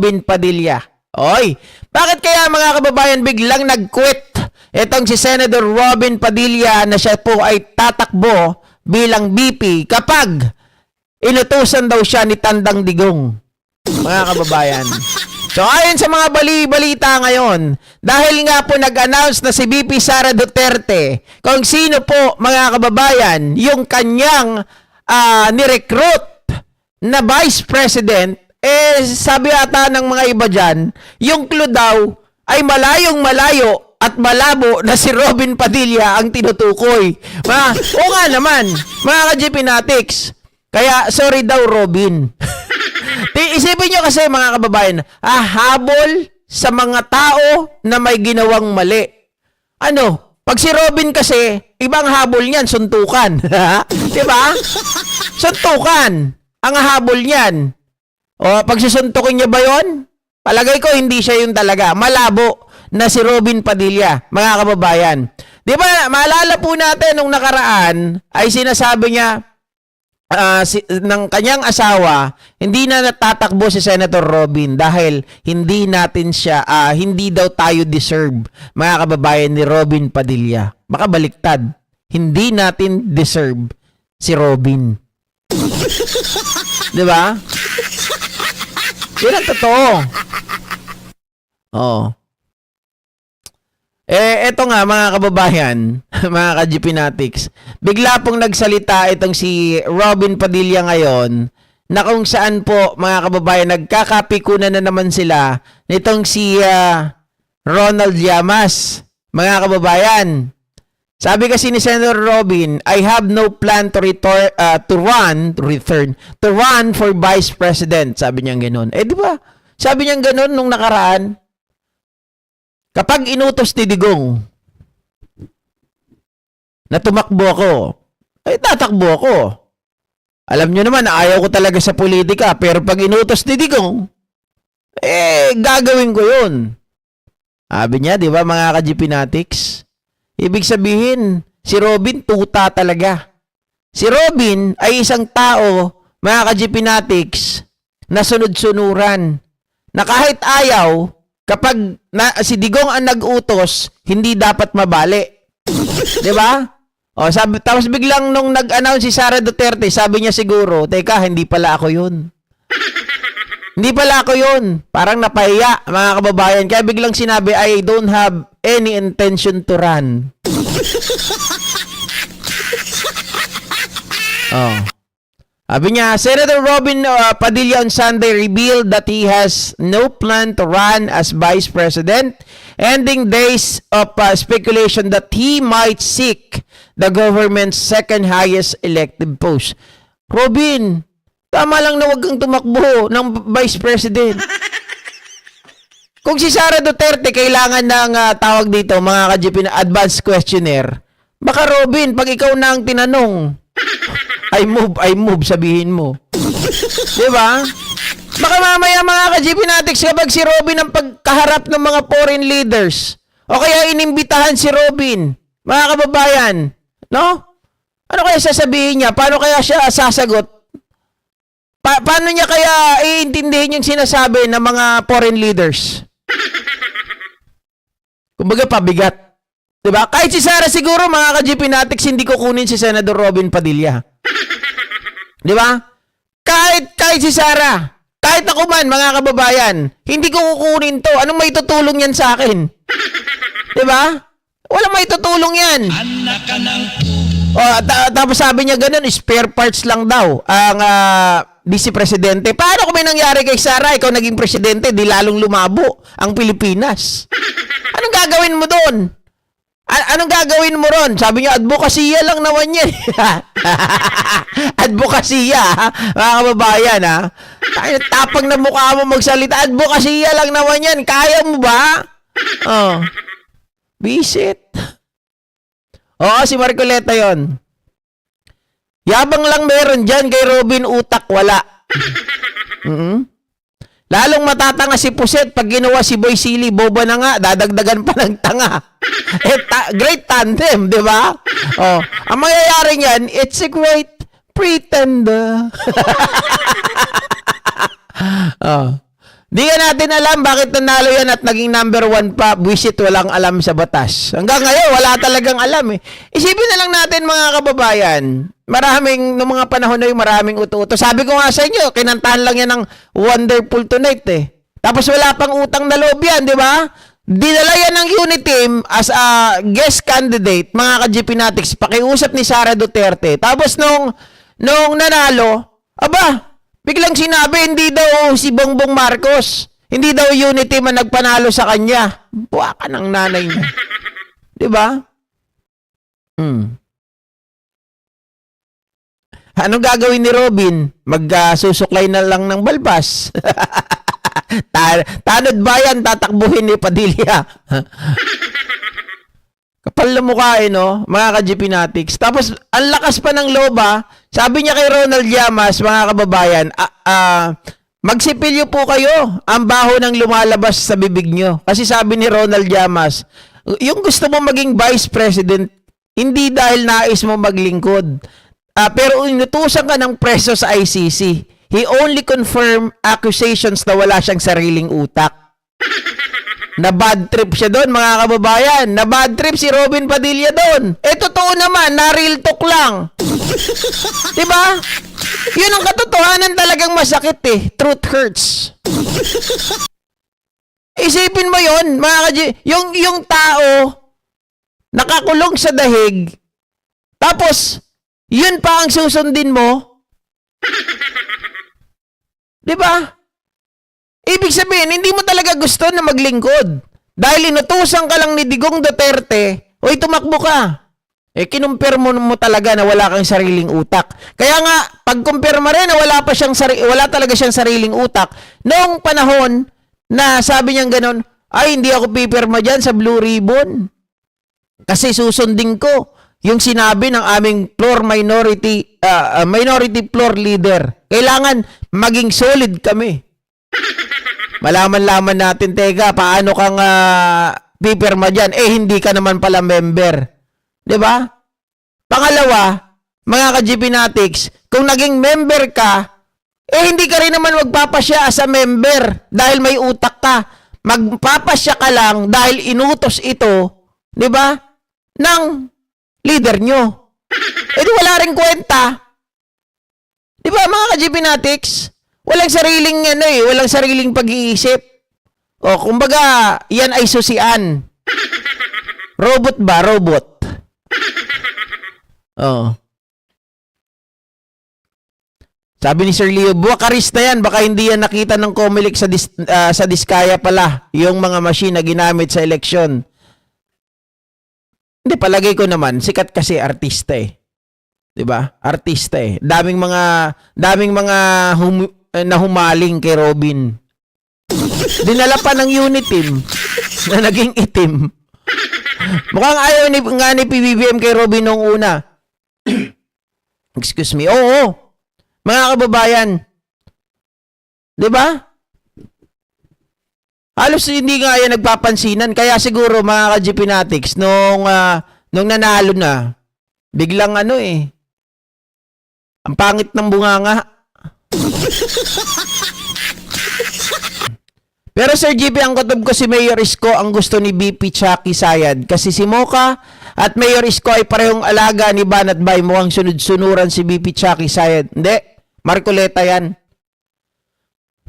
Robin Padilla. Oy, bakit kaya mga kababayan biglang nag-quit itong si Senator Robin Padilla na siya po ay tatakbo bilang BP kapag inutusan daw siya ni Tandang Digong, mga kababayan? So ayon sa mga balita ngayon, dahil nga po nag-announce na si BP Sara Duterte kung sino po, mga kababayan, yung kanyang ni-recruit na Vice President, sabi ata ng mga iba dyan, yung clue daw ay malayong malayo at malabo na si Robin Padilla ang tinutukoy. Oo nga naman, mga ka-GPnatics. Kaya, sorry daw, Robin. Isipin nyo kasi, mga kababayan, habol sa mga tao na may ginawang mali. Ano? Pag si Robin kasi, ibang habol niyan, suntukan. Diba? Suntukan. Ang habol niyan. O, pag sisuntukin niya ba yun? Palagay ko, hindi siya yun talaga. Malabo na si Robin Padilla, mga kababayan. Di ba, maalala po natin nung nakaraan, ay sinasabi niya, ng kanyang asawa, hindi na natatakbo si Senator Robin dahil hindi natin siya, hindi daw tayo deserve, mga kababayan, ni Robin Padilla. Baka baliktad. Hindi natin deserve si Robin. Di ba? Yun ang totoo. Oo. Eto nga, mga kababayan, mga ka-GPnatics, bigla pong nagsalita itong si Robin Padilla ngayon na kung saan po, mga kababayan, nagkakapikunan na naman sila nitong si Ronald Llamas. Mga kababayan, sabi kasi ni Senator Robin, I have no plan to run for Vice President. Sabi niya gano'n. Di ba? Sabi niya gano'n nung nakaraan. Kapag inutos ni Digong na tumakbo ako, ay tatakbo ako. Alam nyo naman, ayaw ko talaga sa politika, pero pag inutos ni Digong, gagawin ko yun. Sabi niya, di ba, mga ka-GPnatics? Ibig sabihin, si Robin tuta talaga. Si Robin ay isang tao, mga ka-GPnatics, na sunod-sunuran. Na kahit ayaw, kapag si Digong ang nag-utos, hindi dapat mabali. Di ba? Tapos biglang nung nag-announce si Sara Duterte, sabi niya siguro, teka, hindi pala ako yun. Hindi pala ako yun. Parang napahiya, mga kababayan. Kaya biglang sinabi, I don't have any intention to run. Sabi niya, Senator Robin Padilla on Sunday revealed that he has no plan to run as Vice President, ending days of speculation that he might seek the government's second highest elective post. Robin, tama lang na wag kang tumakbo ng Vice President. Kung si Sara Duterte kailangan ng tawag dito, mga ka-GP na advanced questionnaire, baka Robin, pag ikaw na ang tinanong, I move, sabihin mo. Diba? Baka mamaya, mga ka-GPnatics, kapag si Robin ang pagkaharap ng mga foreign leaders, o kaya inimbitahan si Robin, mga kababayan, no? Ano kaya sasabihin niya? Paano kaya siya sasagot? Paano niya kaya iintindihin yung sinasabi ng mga foreign leaders? Kumbaga, pabigat. Diba? Kahit si Sara siguro, mga ka-GPnatics, hindi ko kunin si Senator Robin Padilla. Diba? Kahit si Sara, kahit ako man, mga kababayan, hindi ko kukunin to. Anong may tutulong yan sa akin? Diba? Walang may tutulong yan. Tapos sabi niya ganun, spare parts lang daw ang vice presidente. Paano kung may nangyari kay Sara, ikaw naging presidente, di lalong lumabo ang Pilipinas? Anong gagawin mo doon? Anong gagawin mo ron? Sabi niya, advokasya lang naman yan. Advokasya, mga kababayan, ha? Tapang na mukha mo magsalita. Advokasya lang naman yan. Kaya mo ba? Visit. Oo, si Marcoleta yon. Yabang lang meron dyan kay Robin, utak wala. Lalong matatanga si Puset pag ginawa si Boy Silly, boba na nga, dadagdagan pa ng tanga. Great tandem, di ba? Ang mangyayari niyan, it's a great pretender. Di nga natin alam bakit nanalo yan at naging number 1 pa. Buwisit walang alam sa batas. Hanggang ngayon, wala talagang alam eh. Isipin na lang natin mga kababayan, noong mga panahon na yung maraming uto-uto. Sabi ko nga sa inyo, kinantahan lang yan ng Wonderful Tonight eh. Tapos wala pang utang na loob yan, di ba? Dinala yan ng Uniteam as a guest candidate, mga ka-GP Natics, pakiusap ni Sara Duterte. Tapos nung nanalo, aba, biglang sinabi, hindi daw si Bongbong Marcos, hindi daw Unity man nagpanalo sa kanya. Buwa ka ng nanay niya. Di ba? Anong gagawin ni Robin? Magsusuklay na lang ng balbas. Tanod bayan, tatakbuhin ni Padilla. Kapal na mukha no? Mga ka-GP Natics. Tapos, ang lakas pa ng loba, sabi niya kay Ronald Llamas, mga kababayan, magsipilyo po kayo, ang baho ng lumalabas sa bibig nyo. Kasi sabi ni Ronald Llamas, yung gusto mo maging vice president, hindi dahil nais mo maglingkod. Pero inutusan ka ng preso sa ICC. He only confirmed accusations na wala siyang sariling utak. Na bad trip siya doon, mga kababayan. Na bad trip si Robin Padilla doon. Totoo naman, na real talk lang. Diba? Yun ang katotohanan, talagang masakit eh. Truth hurts. Isipin mo yun, yung tao, nakakulong sa dahig, tapos, yun pa ang susundin mo. Diba? Ibig sabihin, hindi mo talaga gusto na maglingkod. Dahil inutusan ka lang ni Digong Duterte, oy, tumakbo ka. Kinumpir mo talaga na wala kang sariling utak. Kaya nga, pag-kumpirma rin na wala talaga siyang sariling utak, noong panahon na sabi niyang ganon, ay, hindi ako pipirma dyan sa Blue Ribbon. Kasi susundin ko yung sinabi ng aming minority floor leader. Kailangan maging solid kami. Malaman-laman natin, teka, paano kang pipirma dyan? Hindi ka naman pala member. Diba? Pangalawa, mga ka-GP Natics, kung naging member ka, hindi ka rin naman magpapasya as a member dahil may utak ka. Magpapasya ka lang dahil inutos ito, diba, ng leader nyo. Wala rin kwenta. Diba, mga ka-GP Natics? Walang sariling pag-iisip. Kumbaga, yan ay susian. Robot ba? Robot. Sabi ni Sir Leo, buwakaris na yan. Baka hindi yan nakita ng Comelec sa Diskaya pala. Yung mga machine na ginamit sa eleksyon. Hindi, palagay ko naman, sikat kasi artista eh. Diba? Artista eh. Daming mga na humaling kay Robin. Dinala pa ng Uniteam na naging itim. Mukhang ayaw nga ni PBBM kay Robin nung una. Excuse me. Oo. Mga kababayan. Diba? Halos hindi nga yan nagpapansinan. Kaya siguro mga ka-GP Natics, nung nanalo na, biglang ang pangit ng bunganga. Pero Sir GP, ang kutob ko si Mayor Isko ang gusto ni BP Chucky Sayad. Kasi si Mocha at Mayor Isko ay parehong alaga ni Banat Bay. Mukhang sunod-sunuran si BP Chucky Sayad. Hindi, Marcoleta yan.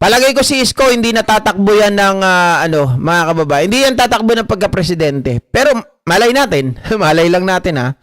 Palagay ko si Isko hindi natatakbo yan ng mga kababayan. Hindi yan tatakbo ng pagka-presidente. Pero malay natin. Malay lang natin ha.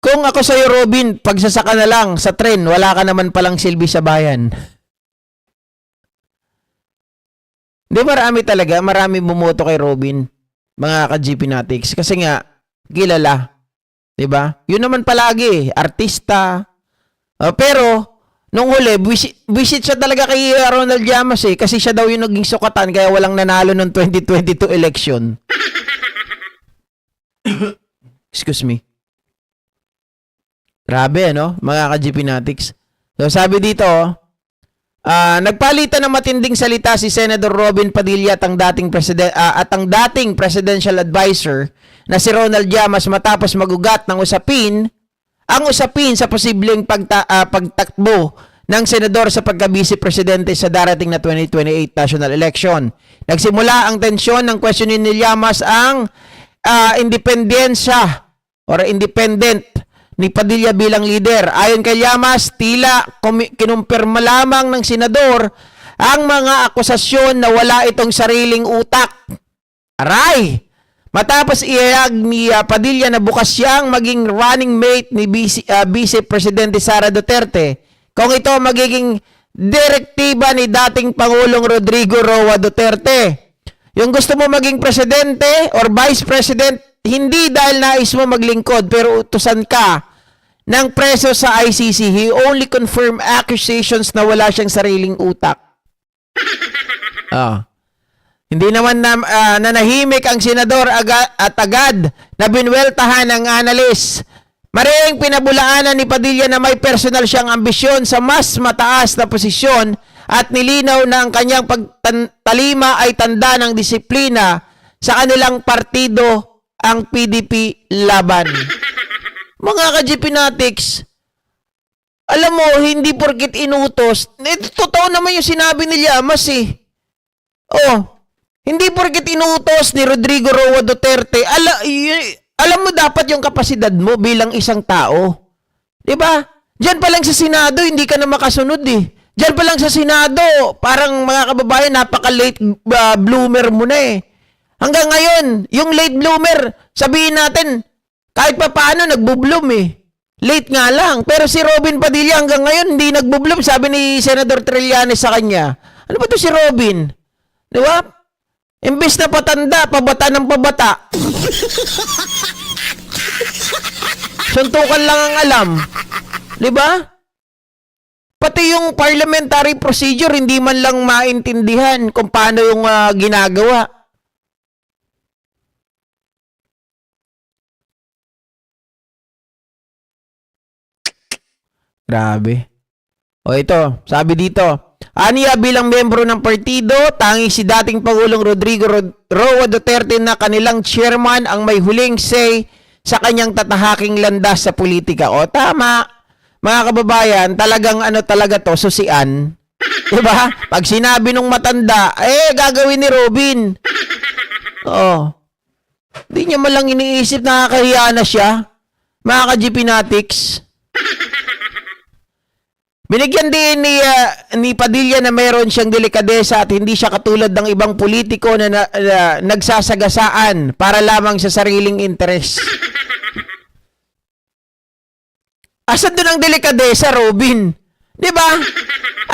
Kung ako sa'yo, Robin, pagsasaka na lang sa tren, wala ka naman palang silbi sa bayan. Hindi, marami bumoto kay Robin, mga ka-GP Natics. Kasi nga, kilala. Diba? Yun naman palagi, artista. Pero, nung huli, visit siya talaga kay Ronald Llamas kasi siya daw yung naging sukatan kaya walang nanalo ng 2022 election. Excuse me. Grabe, mga ka-GP Natics. So, sabi dito, nagpalitan ng matinding salita si Senator Robin Padilla at ang dating presidential advisor na si Ronald Llamas matapos magugat ng usapin sa posibleng pagtakbo ng senador sa pagka-vice presidente sa darating na 2028 national election. Nagsimula ang tensyon ng questionin ni Llamas ang independensya or independent ni Padilla bilang leader. Ayon kay Llamas, tila kinumpirma lamang ng senador ang mga akusasyon na wala itong sariling utak. Aray! Matapos ihayag ni Padilla na bukas siyang maging running mate ni Vice Presidente Sara Duterte kung ito magiging direktiba ni dating Pangulong Rodrigo Roa Duterte. Yung gusto mo maging presidente or vice president, hindi dahil nais mo maglingkod pero utusan ka ng preso sa ICC. He only confirmed accusations na wala siyang sariling utak. Hindi naman nanahimik ang senador at agad na binweltahan ng analis. Maring pinabulaanan ni Padilla na may personal siyang ambisyon sa mas mataas na posisyon at nilinaw na ang kanyang pagtalima ay tanda ng disiplina sa kanilang partido, ang PDP Laban. Mga ka-GPnatics, alam mo, hindi porkit inutos, totoo naman yung sinabi ni Llamas eh. Hindi porkit inutos ni Rodrigo Roa Duterte, alam mo dapat yung kapasidad mo bilang isang tao. 'Di ba? Diyan pa lang sa Senado hindi ka na makasunod eh. Diyan pa lang sa Senado, parang mga kababayan napaka-late bloomer mo na eh. Hanggang ngayon, yung late bloomer, sabihin natin kahit pa paano nagbo-bloom eh. Late nga lang. Pero si Robin Padilla hanggang ngayon hindi nagbo-bloom, sabi ni Senador Trillanes sa kanya. Ano ba 'to si Robin? 'Di ba? Imbes na patanda, pabata ng pabata. Suntukan lang ang alam. 'Di ba? Pati yung parliamentary procedure, hindi man lang maintindihan kung paano yung ginagawa. Grabe. Ito, sabi dito. Aniya bilang membro ng partido, tanging si dating Pangulong Rodrigo Roa Duterte na kanilang chairman ang may huling say sa kanyang tatahaking landas sa politika. Tama. Mga kababayan, talagang talaga to, susian. Diba? Pag sinabi nung matanda, gagawin ni Robin. Hindi niya malang iniisip, nakakahiya na siya. Mga ka-GPnatics. Binigyan din ni Padilla na mayroon siyang delikadesa at hindi siya katulad ng ibang politiko na nagsasagasaan para lamang sa sariling interes. Asan doon ang delikadesa, Robin? 'Di ba?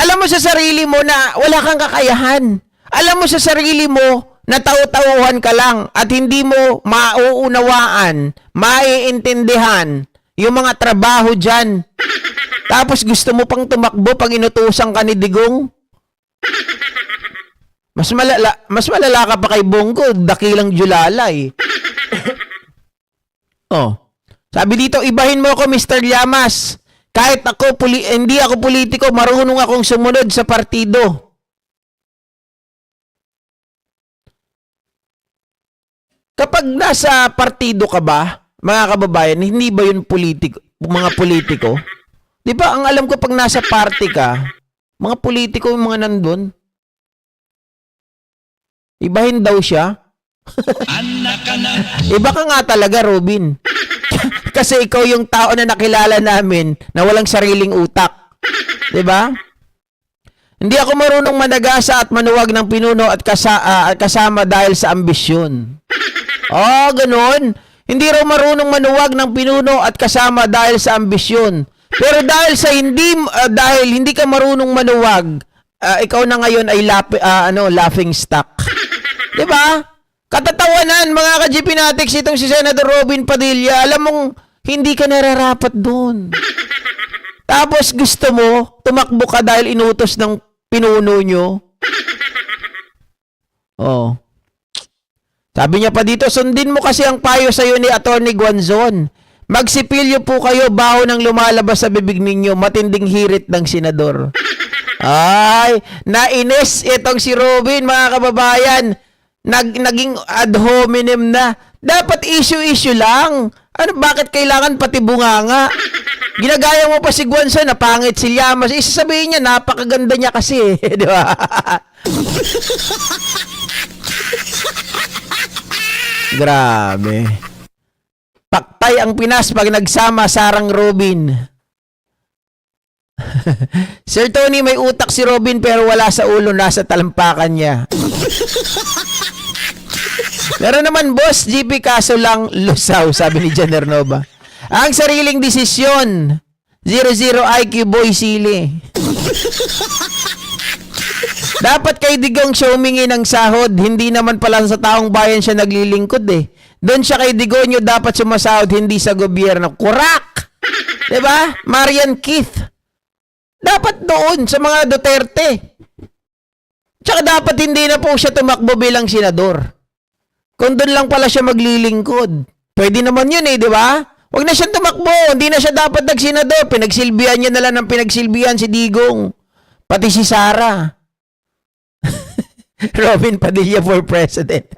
Alam mo sa sarili mo na wala kang kakayahan. Alam mo sa sarili mo na tau-tauhan ka lang at hindi mo mauunawaan, maiintindihan yung mga trabaho dyan. Tapos gusto mo pang tumakbo pag inutusan ka ni Digong? Mas malala ka pa kay Bongo, dakilang Julalay. Sabi dito, ibahin mo ako, Mr. Llamas. Kahit hindi ako politiko, marunong akong sumunod sa partido. Kapag nasa partido ka ba, mga kababayan, hindi ba yun mga politiko? Di ba, ang alam ko pag nasa party ka, mga politiko yung mga nandun. Ibahin daw siya. Iba ka nga talaga, Robin. Kasi ikaw yung tao na nakilala namin na walang sariling utak. Di ba? Hindi ako marunong managasa at manuwag ng pinuno at kasama dahil sa ambisyon. Ganun. Hindi raw marunong manuwag ng pinuno at kasama dahil sa ambisyon. Pero dahil hindi ka marunong manuwag, ikaw na ngayon ay laughing stock. 'Di ba? Katatawanan mga ka-GPnatics itong si Senator Robin Padilla. Alam mong hindi ka nararapat doon. Tapos gusto mo tumakbo ka dahil inutos ng pinuno nyo. Sabi niya pa dito, sundin mo kasi ang payo sa iyo ni Atty. Guanzon. Magsipilyo po kayo, baho nang lumalabas sa bibig ninyo, matinding hirit ng senador. Ay, nainis itong si Robin, mga kababayan. Naging ad hominem na. Dapat issue-issue lang. Ano, bakit kailangan pati bunganga? Ginagaya mo pa si Guanzo na pangit si Llamas. Isasabihin niya, napakaganda niya kasi. Di ba? Grabe. Paktay ang Pinas pag nagsama Sarang Robin. Sir Tony, may utak si Robin pero wala sa ulo, nasa talampakan niya. Meron naman, Boss GP, kaso lang lusaw, sabi ni Jenner Nova. Ang sariling desisyon. 00 IQ Boy Sili. Dapat kay Digong siya humingi ng sahod. Hindi naman pala sa taong bayan siya naglilingkod eh. Doon siya kay Digonyo dapat sumasahod, hindi sa gobyerno. Kurak! Diba? Marian Keith. Dapat doon sa mga Duterte. Tsaka dapat hindi na po siya tumakbo bilang senador. Kung doon lang pala siya maglilingkod. Pwede naman yun eh, di ba? Huwag na siyang tumakbo. Hindi na siya dapat nagsenador. Pinagsilbihan niya na lang ng pinagsilbihan si Digong. Pati si Sara. Robin Padilla for president.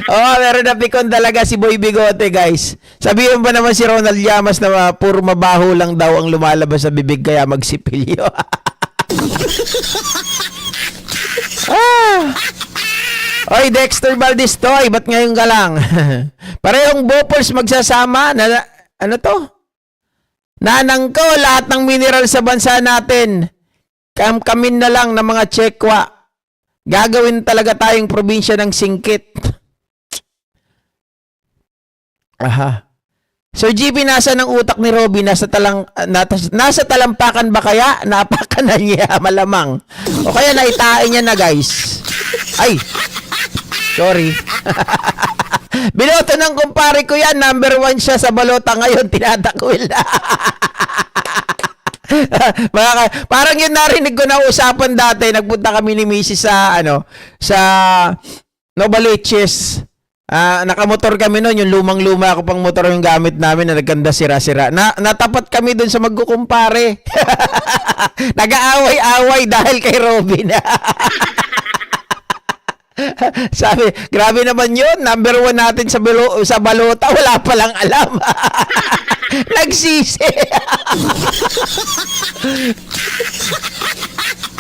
Meron na pikon talaga si Boy Bigote, guys. Sabihin ba naman si Ronald Llamas na puro mabaho lang daw ang lumalabas sa bibig kaya magsipilyo. Oy, Dexter Valdez Toy, ba't ngayon ka lang? Parehong Bopols magsasama na, ano to? Nanang ko, lahat ng mineral sa bansa natin. Kamin na lang ng mga Tsekwa. Gagawin talaga tayong probinsya ng singkit. Aha. Sir GP, nasa ng utak ni Robby? Nasa talampakan ba kaya? Napakan na niya, malamang. O kaya naitain niya na, guys. Ay! Sorry. Binoto ng kumpare ko yan. Number 1 siya sa balota ngayon. Tinatakwil na. Parang yun narinig ko na usapan dati. Nagpunta kami ni Mrs. sa Novaliches. Nakamotor kami noon, yung lumang-luma ako pang motor yung gamit namin na nagkanda sira-sira. Natapat kami doon sa magkukumpare. Nag-aaway-away dahil kay Robin. Sabi, grabe naman yun. Number 1 natin sa balota. Wala palang alam. Nagsisi.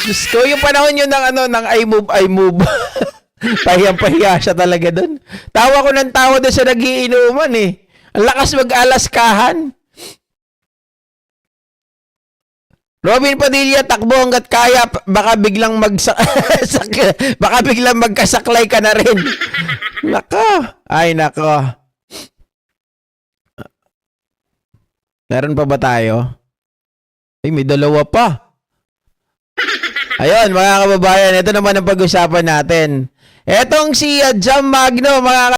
Diyos ko, yung panahon yun ng I move. Pahiyang-pahiya siya talaga dun. Tawa ko ng tawa doon sa nagiinuman eh. Ang lakas mag-alaskahan. Robin Padilla, takbo hanggat kaya, baka biglang baka biglang magkasaklay ka na rin. Nako. Ay, nako. Meron pa ba tayo? Ay, may dalawa pa. Ayun, mga kababayan, ito naman ang pag-usapan natin. Etong si Jam Magno, mga